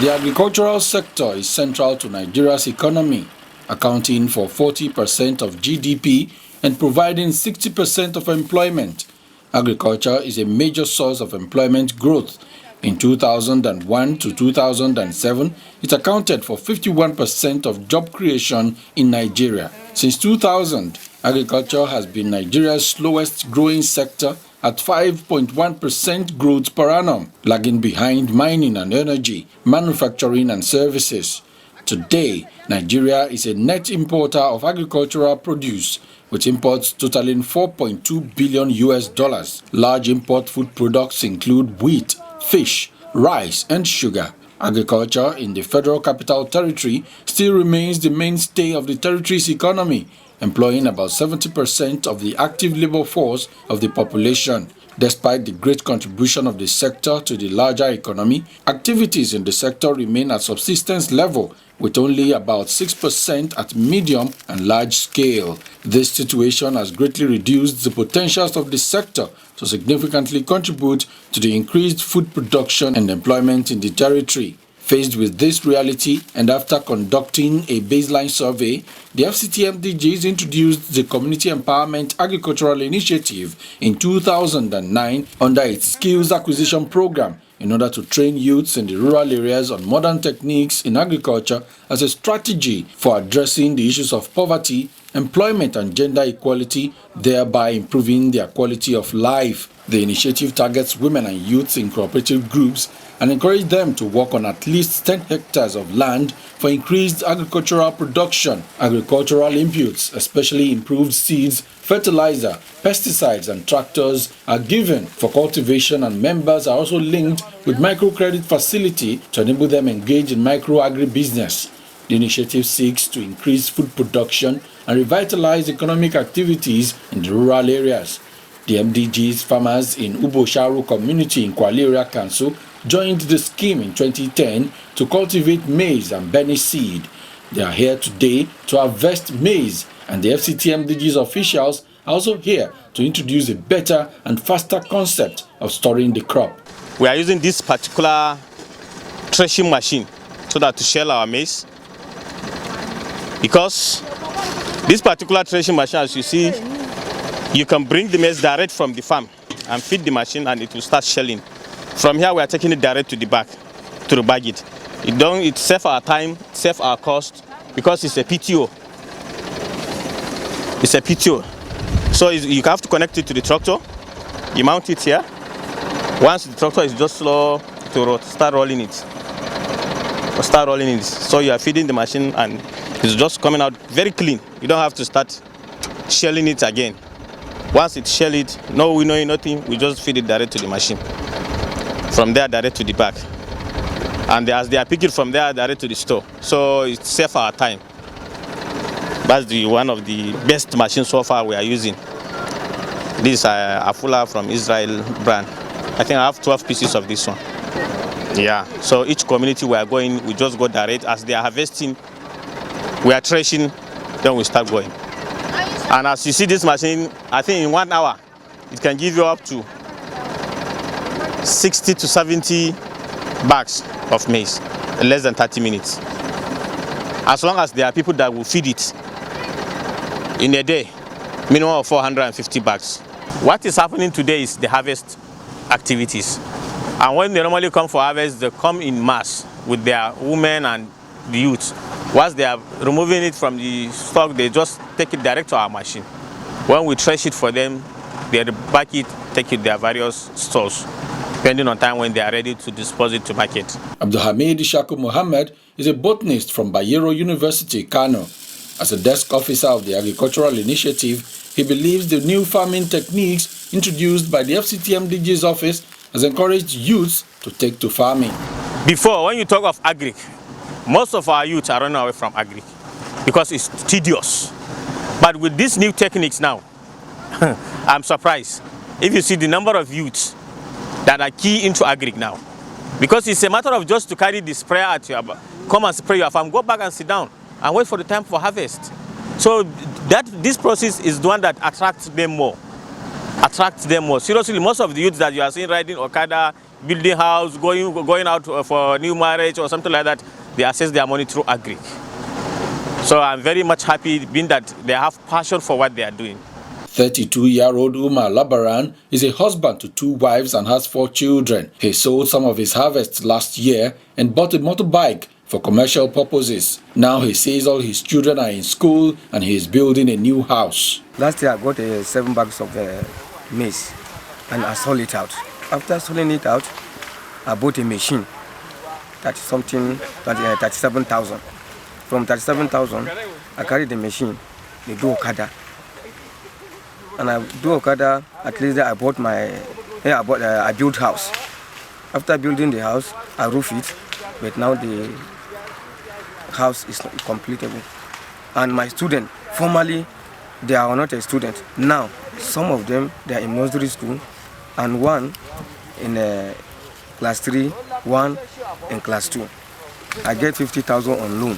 The agricultural sector is central to Nigeria's economy, accounting for 40% of GDP and providing 60% of employment. Agriculture is a major source of employment growth. In 2001 to 2007, it accounted for 51% of job creation in Nigeria. Since 2000, agriculture has been Nigeria's slowest growing sector at 5.1% growth per annum, lagging behind mining and energy, manufacturing and services. Today, Nigeria is a net importer of agricultural produce, with imports totaling $4.2 billion. Large import food products include wheat, fish, rice, and sugar. Agriculture in the Federal Capital Territory still remains the mainstay of the territory's economy, employing about 70% of the active labor force of the population. Despite the great contribution of the sector to the larger economy, activities in the sector remain at subsistence level, with only about 6% at medium and large scale. This situation has greatly reduced the potentials of the sector to significantly contribute to the increased food production and employment in the territory. Faced with this reality, and after conducting a baseline survey, the FCT MDGs introduced the Community Empowerment Agricultural Initiative in 2009 under its Skills Acquisition Program in order to train youths in the rural areas on modern techniques in agriculture as a strategy for addressing the issues of poverty, employment and gender equality, thereby improving their quality of life. The initiative targets women and youths in cooperative groups and encourage them to work on at least 10 hectares of land for increased agricultural production. Agricultural inputs, especially improved seeds, fertilizer, pesticides and tractors are given for cultivation, and members are also linked with microcredit facility to enable them engage in micro-agribusiness. The initiative seeks to increase food production and revitalize economic activities in the rural areas. The MDGs farmers in Ubosharu community in Kwale Area Council joined the scheme in 2010 to cultivate maize and Benny seed. They are here today to harvest maize, and the FCT MDGs officials are also here to introduce a better and faster concept of storing the crop. We are using this particular threshing machine so that to shell our maize, because this particular threshing machine, as you see, you can bring the maize direct from the farm and feed the machine and it will start shelling. From here we are taking it direct to the back, to bag it. It saves our time, saves our cost, because it's a PTO. It's a PTO. So you have to connect it to the tractor. You mount it here. Once the tractor is just slow to start rolling it. So you are feeding the machine and it's just coming out very clean. You don't have to start shelling it again. Once it's shelled, we know nothing, we just feed it direct to the machine. From there, direct to the back. And as they are picking from there, direct to the store. So it saves our time. That's one of the best machines so far we are using. This is Afula from Israel brand. I think I have 12 pieces of this one. Yeah, so each community we are going, we just go direct. As they are harvesting, we are threshing, then we start going. And as you see this machine, I think in 1 hour, it can give you up to 60 to 70 bags of maize in less than 30 minutes. As long as there are people that will feed it in a day, minimum of 450 bags. What is happening today is the harvest activities. And when they normally come for harvest, they come in mass with their women and the youth. Once they are removing it from the stock, they just take it direct to our machine. When we thresh it for them, they back it, take it to their various stores, depending on time when they are ready to dispose it to market. Abdulhamid Ishaku Mohammed is a botanist from Bayero University, Kano. As a desk officer of the Agricultural Initiative, he believes the new farming techniques introduced by the FCT MDG's office has encouraged youths to take to farming. Before, when you talk of agric, most of our youth are running away from agric because it's tedious. But with these new techniques now, I'm surprised if you see the number of youths that are key into agric now. Because it's a matter of just to carry the sprayer at your back, come and spray your farm, go back and sit down and wait for the time for harvest. So this process is the one that attracts them more. Seriously, most of the youths that you are seeing riding Okada, building house, going out for new marriage or something like that, they access their money through agri. So I'm very much happy being that they have passion for what they are doing. 32-year-old Umar Labaran is a husband to 2 wives and has 4 children. He sold some of his harvests last year and bought a motorbike for commercial purposes. Now he says all his children are in school and he is building a new house. Last year I got 7 bags of maize and I sold it out. After selling it out, I bought a machine. That's something 37,000. From 37,000, I carried the machine, they do Okada. And I do Okada, at least I bought I built house. After building the house, I roof it, but now the house is not completable. And my student, formerly they are not a student. Now, some of them, they are in nursery school, and one in class 3, one in class 2. I get 50,000 on loan.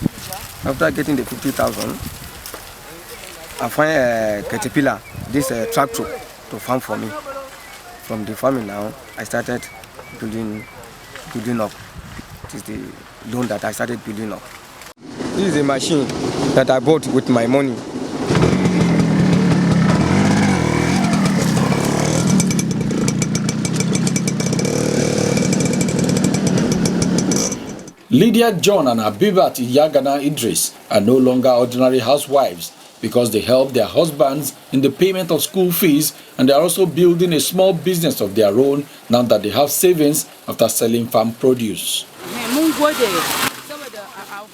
After getting the 50,000, I find a caterpillar, this tractor, to farm for me. From the farming now, I started building up. It is the loan that I started building up. This is a machine that I bought with my money. Lydia John and Abibat Yagana Idris are no longer ordinary housewives because they help their husbands in the payment of school fees, and they are also building a small business of their own now that they have savings after selling farm produce.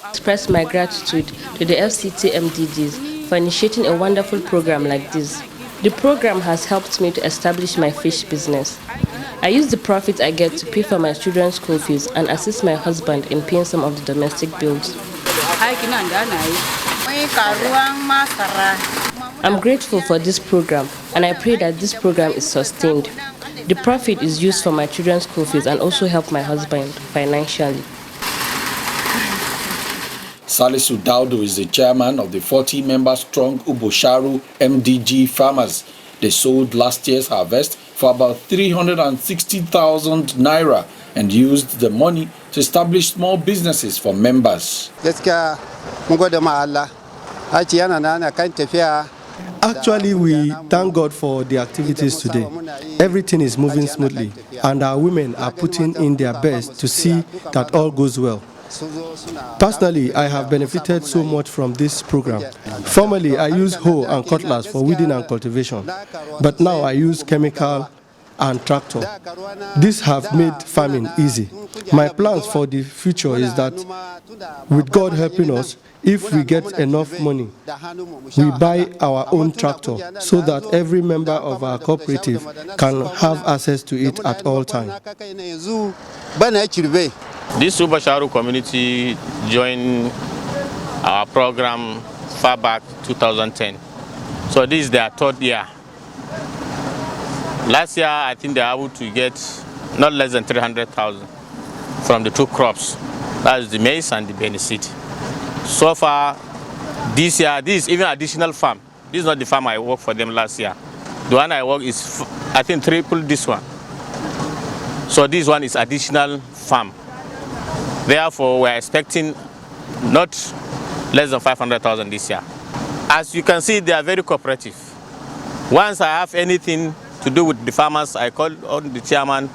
Express my gratitude to the FCT MDGs for initiating a wonderful program like this. The program has helped me to establish my fish business. I use the profit I get to pay for my children's school fees and assist my husband in paying some of the domestic bills. I'm grateful for this program, and I pray that this program is sustained. The profit is used for my children's school fees and also help my husband financially. Salisu Daudu is the chairman of the 40-member strong Ubosharu MDG farmers. They sold last year's harvest for about 360,000 naira and used the money to establish small businesses for members. Actually, we thank God for the activities today. Everything is moving smoothly, and our women are putting in their best to see that all goes well. Personally, I have benefited so much from this program. Formerly, I used hoe and cutlass for weeding and cultivation, but now I use chemical and tractor. These have made farming easy. My plans for the future is that, with God helping us, if we get enough money, we buy our own tractor so that every member of our cooperative can have access to it at all times. This Ubosharu community joined our program far back 2010. So this is their 3rd year. Last year, I think they were able to get not less than 300,000 from the 2 crops. That is the maize and the Beni seed. So far, this year, this is even additional farm. This is not the farm I worked for them last year. The one I work is, I think, triple this one. So this one is additional farm. Therefore, we are expecting not less than 500,000 this year. As you can see, they are very cooperative. Once I have anything to do with the farmers, I call on the chairman,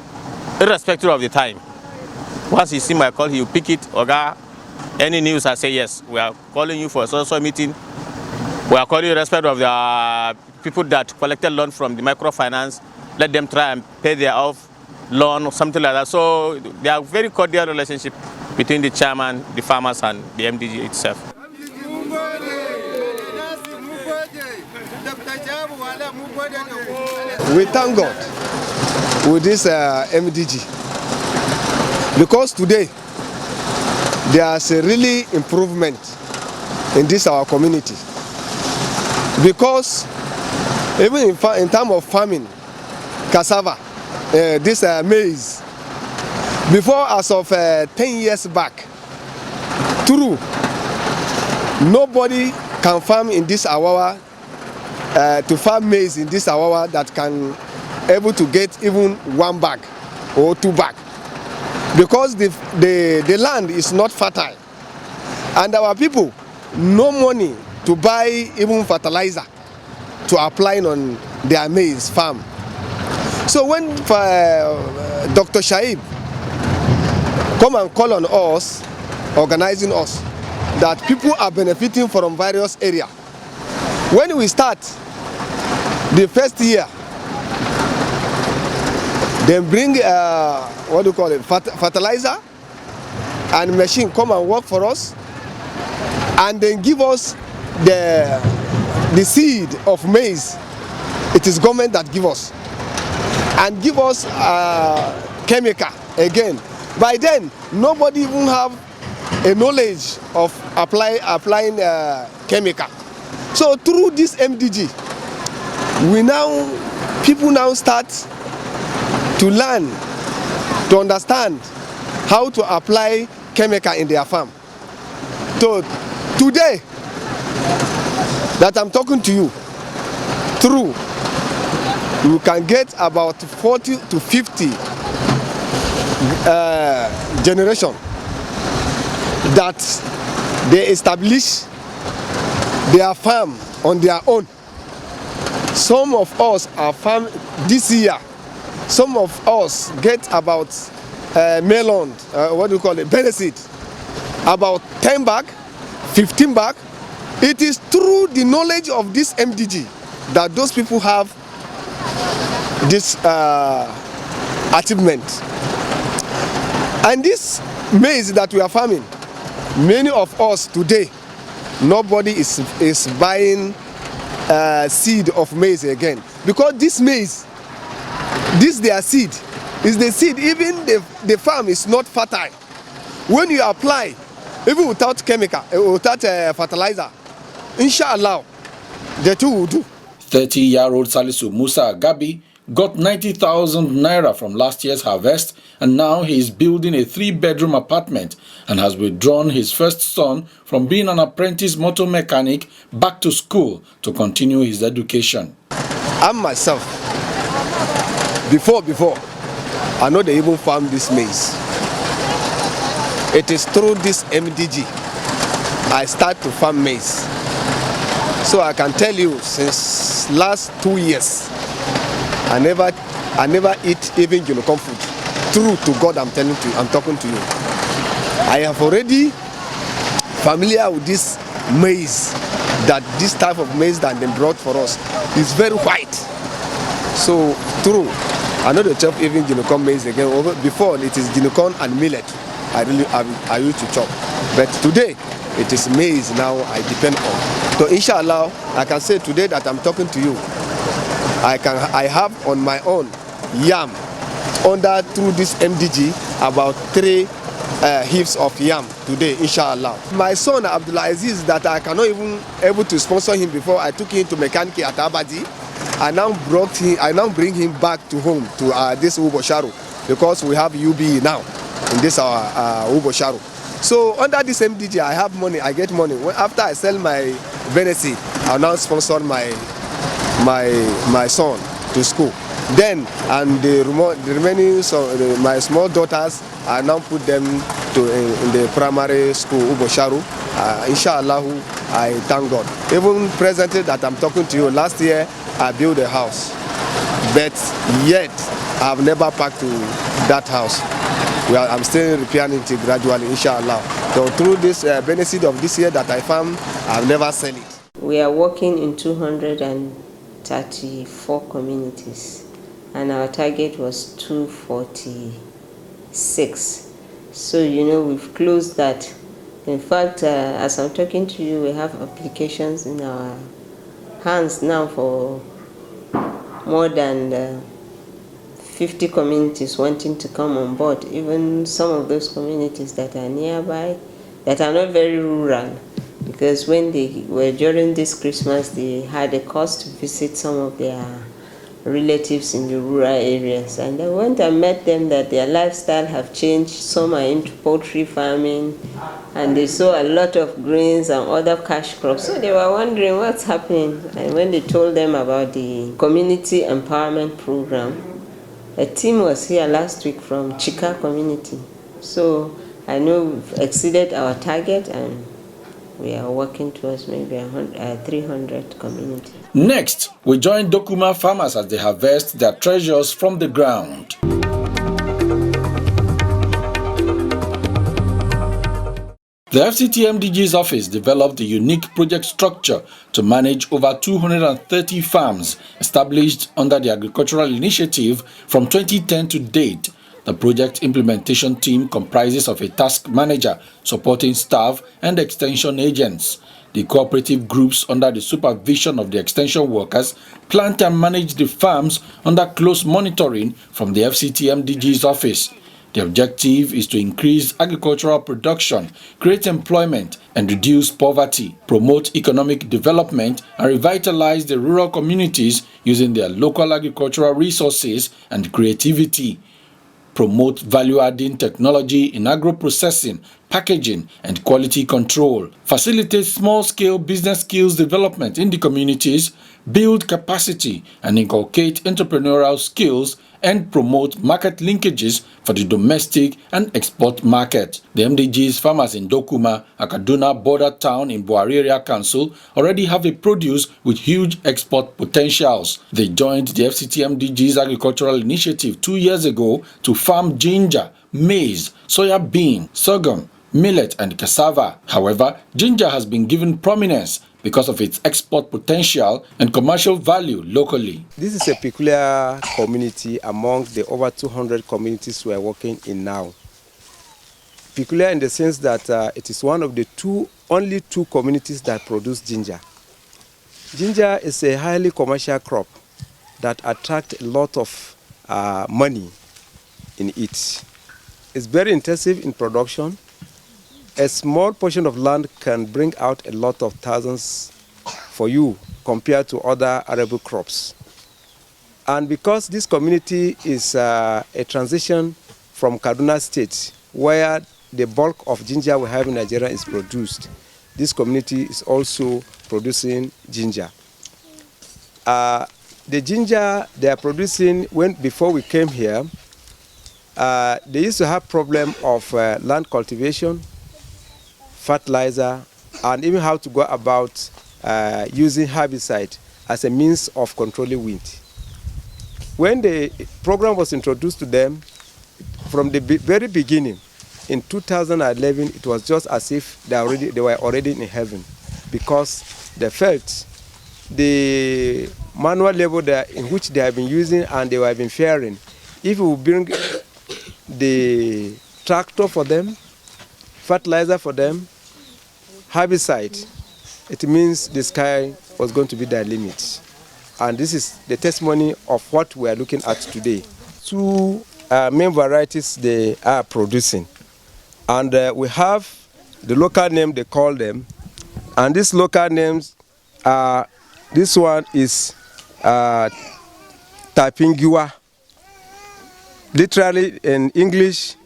irrespective of the time. Once he see my call, he will pick it. Oga, any news, I say yes. We are calling you for a social meeting. We are calling you in respect of the people that collected loan from the microfinance. Let them try and pay their off loan or something like that. So they are very cordial relationship between the chairman, the farmers, and the MDG itself. We thank God with this MDG, because today there's a really improvement in this our community. Because even in terms of farming, cassava, this maize, before as of 10 years back, true, nobody can farm in this Awawa, to farm maize in this Awawa that can able to get even 1 bag or 2 bags. because the land is not fertile, and our people no money to buy even fertilizer to apply on their maize farm. So when Dr. Shaib come and call on us, organizing us, that people are benefiting from various areas. When we start the first year, they bring fertilizer and machine come and work for us, and then give us the seed of maize. It is government that give us, and give us chemical again. By then, nobody even have a knowledge of applying chemical. So through this MDG, people now start to learn, to understand how to apply chemical in their farm. So today that I'm talking to you, through you can get about 40 to 50 generation that they establish their farm on their own. Some of us are farm this year. Some of us get about melon, benefit, about 10 bag, 15 bag. It is through the knowledge of this MDG that those people have this achievement. And this maize that we are farming, many of us today, nobody is buying seed of maize again, because this maize, this their seed, is the seed. Even the farm is not fertile. When you apply, even without chemical, without fertilizer, inshallah, the two will do. 30-year-old Salisu Musa Agabi got 90,000 naira from last year's harvest, and now he is building a 3-bedroom apartment and has withdrawn his first son from being an apprentice motor mechanic back to school to continue his education. I'm myself, before, I know they even farm this maize. It is through this MDG I start to farm maize. So I can tell you, since last 2 years, I never eat even Jonocom food. True to God, I'm talking to you. I have already familiar with this maize, that this type of maize that they brought for us is very white. So true, I know the chop even Jonocom maize again. Before it is Jonocom and millet. I used to chop, but today it is maize now I depend on. So inshallah, I can say today that I'm talking to you, I have on my own yam through this MDG about 3 heaps of yam today, inshallah. My son Abdullah Aziz, that I cannot even able to sponsor him before, I took him to mechanic at Abadi. I now bring him back to home to this Ubosharu, because we have UB now in this Ubosharu. So under this MDG, I have money, I get money. After I sell my benefit, I now sponsor my son to school. Then, and the remaining, my small daughters, I now put them in the primary school, Ubosharu. Inshallah, I thank God. Even presently that I'm talking to you, last year I built a house, but yet I have never packed to that house. I'm still repairing it gradually, inshallah. So through this benefit of this year that I found, I've never sell it. We are working in 234 communities, and our target was 246. So, we've closed that. In fact, as I'm talking to you, we have applications in our hands now for more than 50 communities wanting to come on board. Even some of those communities that are nearby, that are not very rural, because when they were during this Christmas, they had a cause to visit some of their relatives in the rural areas, and I went and met them that their lifestyle have changed. Some are into poultry farming, and they saw a lot of grains and other cash crops, so they were wondering what's happening. And when they told them about the community empowerment program, a team was here last week from Chika community, So I know we've exceeded our target and we are working towards maybe 300 communities. Next, we join Dokuma farmers as they harvest their treasures from the ground. The FCT MDGs office developed a unique project structure to manage over 230 farms established under the agricultural initiative from 2010 to date. The project implementation team comprises of a task manager, supporting staff, and extension agents. The cooperative groups, under the supervision of the extension workers, plant and manage the farms under close monitoring from the FCT MDGs office. The objective is to increase agricultural production, create employment, and reduce poverty, promote economic development, and revitalize the rural communities using their local agricultural resources and creativity. Promote value-adding technology in agro-processing, packaging, and quality control. Facilitate small-scale business skills development in the communities, build capacity, and inculcate entrepreneurial skills, and promote market linkages for the domestic and export market. The MDGs farmers in Dokuma, a Kaduna border town in Buhari Area Council, already have a produce with huge export potentials. They joined the FCT MDGs agricultural initiative 2 years ago to farm ginger, maize, soya bean, sorghum, millet, and cassava. However, ginger has been given prominence because of its export potential and commercial value locally. This is a peculiar community among the over 200 communities we are working in now. Peculiar in the sense that it is one of the only two communities that produce ginger. Ginger is a highly commercial crop that attracts a lot of money in it. It's very intensive in production. A small portion of land can bring out a lot of thousands for you compared to other arable crops. And because this community is a transition from Kaduna State, where the bulk of ginger we have in Nigeria is produced, this community is also producing ginger. The ginger they are producing, before we came here, they used to have problem of land cultivation, fertilizer, and even how to go about using herbicide as a means of controlling weed. When the program was introduced to them, from the very beginning, in 2011, it was just as if they were already in heaven, because they felt the manual labor in which they have been using and they have been faring, if we bring the tractor for them, fertilizer for them, herbicide, it means the sky was going to be their limit. And this is the testimony of what we are looking at today. Two main varieties they are producing. And we have the local name they call them. And these local names are, this one is Tapingiwa. Literally in English,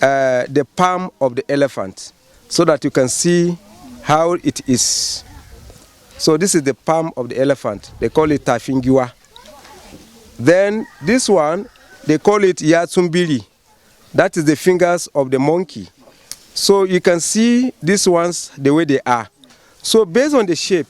the palm of the elephant, so that you can see how it is. So this is the palm of the elephant. They call it Tafingiwa. Then this one, they call it Yatsumbiri. That is the fingers of the monkey. So you can see these ones the way they are. So based on the shape,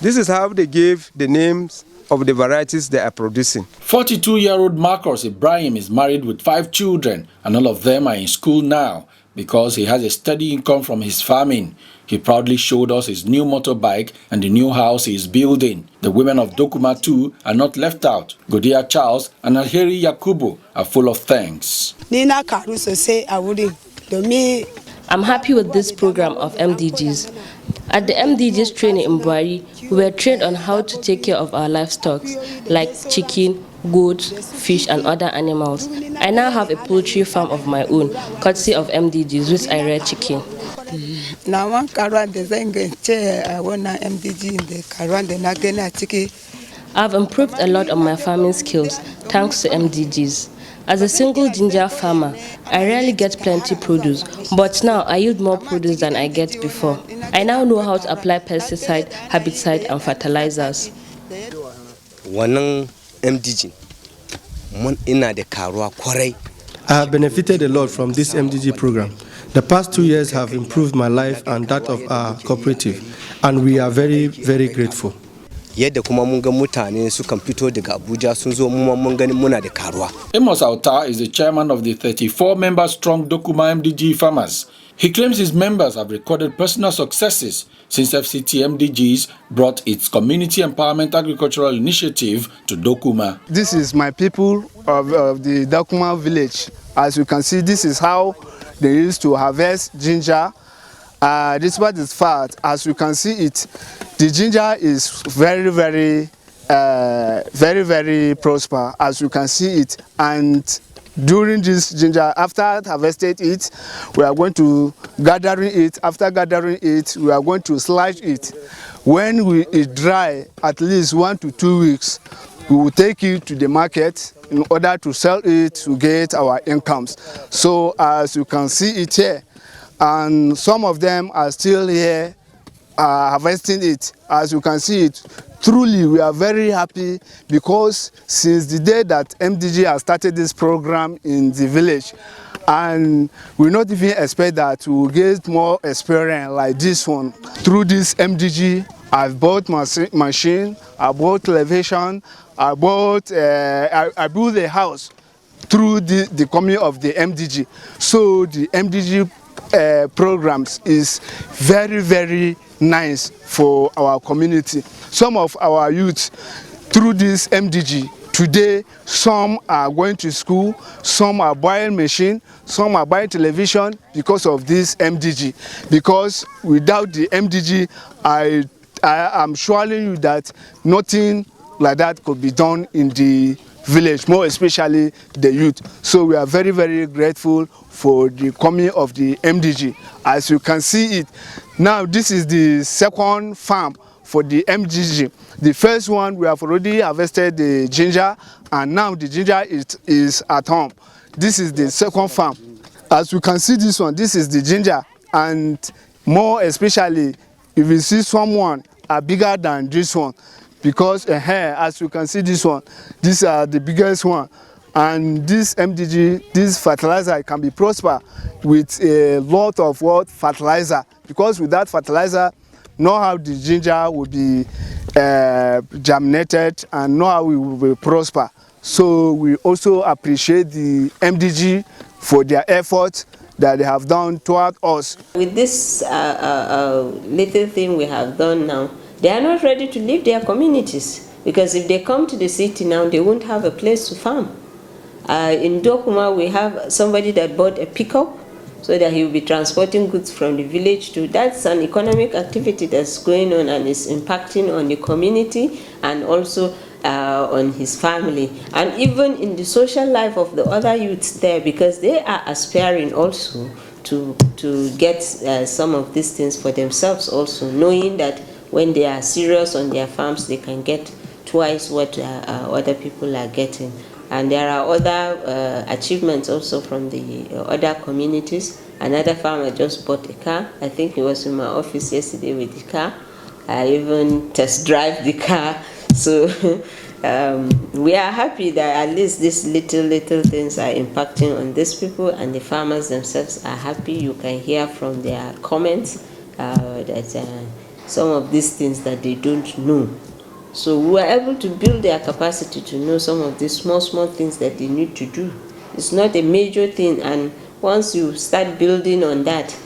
this is how they gave the names of the varieties they are producing. 42-year-old Marcos Ibrahim is married with 5 children, and all of them are in school now because he has a steady income from his farming. He proudly showed us his new motorbike and the new house he is building. The women of Dokuma too are not left out. Godia Charles and Alheri Yakubu are full of thanks. I'm happy with this program of MDGs. At the MDGs training in Buhari, we were trained on how to take care of our livestock, like chicken, goats, fish, and other animals. I now have a poultry farm of my own, courtesy of MDGs, which I rear chicken. I've improved a lot on my farming skills, thanks to MDGs. As a single ginger farmer, I rarely get plenty produce, but now I yield more produce than I get before. I now know how to apply pesticide, herbicide, and fertilizers. Wannan MDG mun ina da karuwa kwarai I have benefited a lot from this MDG program. The past 2 years have improved my life and that of our cooperative, and we are very, very grateful. Amos Auta is the chairman of the 34-member strong Dokuma MDG farmers. He claims his members have recorded personal successes since FCT MDGs brought its community empowerment agricultural initiative to Dokuma. This is my people of the Dokuma village. As you can see, this is how they used to harvest ginger. This part is fat. As you can see it, the ginger is very, very prosper, as you can see it. And during this ginger, after harvested it, we are going to gathering it. After gathering it, we are going to slice it. When it dry, at least 1 to 2 weeks, we will take it to the market in order to sell it to get our incomes. So as you can see it here, and some of them are still here harvesting it. As you can see it, truly we are very happy, because since the day that MDG has started this program in the village, and we not even expect that we will get more experience like this one. Through this MDG, I've bought machine, I bought television, I built a house through the coming of the MDG. So the MDG programs is very, very nice for our community. Some of our youth through this MDG today, some are going to school, some are buying machine, some are buying television because of this MDG. Because without the MDG, I am assuring you that nothing like that could be done in the village, more especially the youth. So we are very, very grateful for the coming of the MDG. As you can see it, now this is the second farm for the MDG. The first one, we have already harvested the ginger, and now the ginger is at home. This is the second farm. As you can see this one, this is the ginger, and more especially, if you see someone are bigger than this one, because as you can see this one, these are the biggest one. And this MDG, this fertilizer can be prosper with a lot of fertilizer, because with that fertilizer, know how the ginger will be germinated and know how it will be prosper. So we also appreciate the MDG for their effort that they have done toward us. With this little thing we have done now, they are not ready to leave their communities, because if they come to the city now, they won't have a place to farm. In Dokuma, we have somebody that bought a pickup so that he will be transporting goods from the village to. That's an economic activity that's going on and is impacting on the community and also on his family, and even in the social life of the other youths there, because they are aspiring also to get some of these things for themselves also, knowing that when they are serious on their farms, they can get twice what other people are getting. And there are other achievements also from the other communities. Another farmer just bought a car. I think he was in my office yesterday with the car. I even test drive the car. So we are happy that at least these little things are impacting on these people, and the farmers themselves are happy. You can hear from their comments that some of these things that they don't know. So we are able to build their capacity to know some of these small things that they need to do. It's not a major thing, and once you start building on that,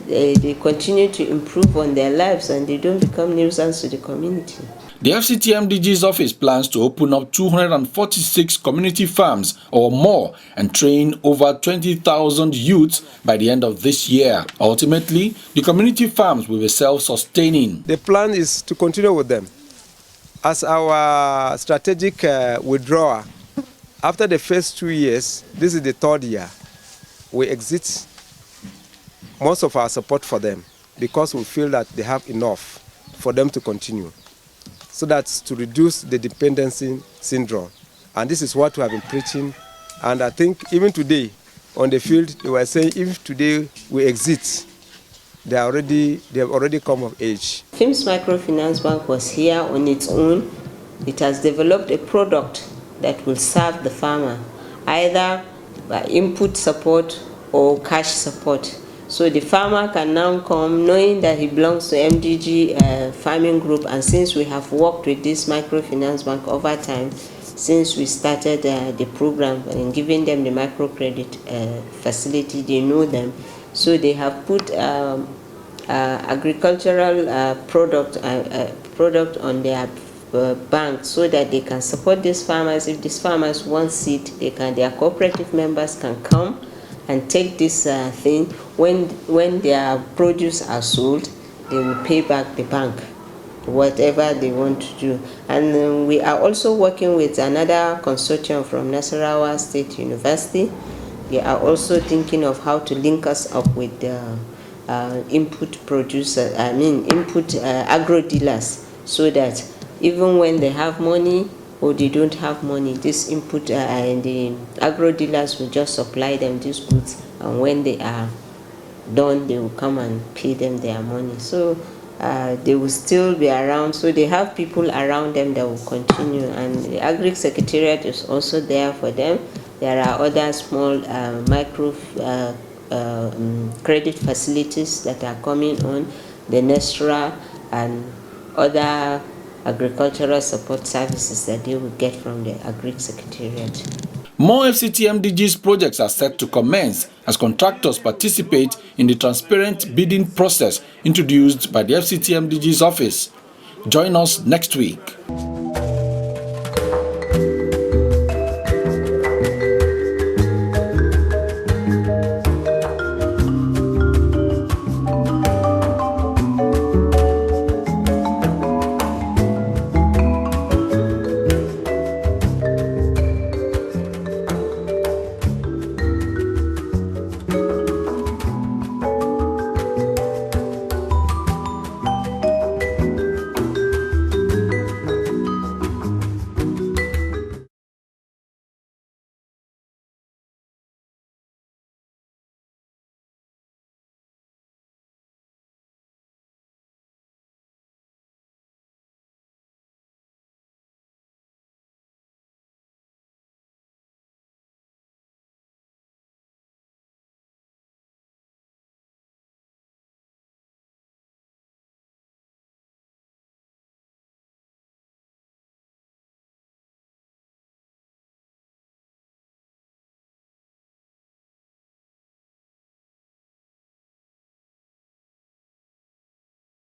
they continue to improve on their lives and they don't become nuisance to the community. The FCT MDGs office plans to open up 246 community farms or more and train over 20,000 youths by the end of this year. Ultimately, the community farms will be self-sustaining. The plan is to continue with them. As our strategic withdrawal, after the first 2 years, this is the third year, we exit most of our support for them because we feel that they have enough for them to continue. So that's to reduce the dependency syndrome. And this is what we have been preaching. And I think even today on the field, they were saying if today we exit, they have already come of age. FIMS Microfinance Bank was here on its own. It has developed a product that will serve the farmer, either input support or cash support. So the farmer can now come knowing that he belongs to MDG farming group, and since we have worked with this microfinance bank over time, since we started the program and giving them the microcredit facility, they know them. So they have put agricultural product on their bank so that they can support these farmers. If these farmers want seed, their cooperative members can come and take this thing. When their produce are sold, they will pay back the bank whatever they want to do. And we are also working with another consortium from Nasarawa State University. They are also thinking of how to link us up with the input agro dealers, so that even when they have money or they don't have money, this input and the agro dealers will just supply them these goods, and when they are done, they will come and pay them their money. So they will still be around. So they have people around them that will continue, and the Agri Secretariat is also there for them. There are other small micro credit facilities that are coming on, the Nestra and other agricultural support services that they will get from the Agri Secretariat. More FCT MDGs projects are set to commence as contractors participate in the transparent bidding process introduced by the FCT MDGs office. Join us next week.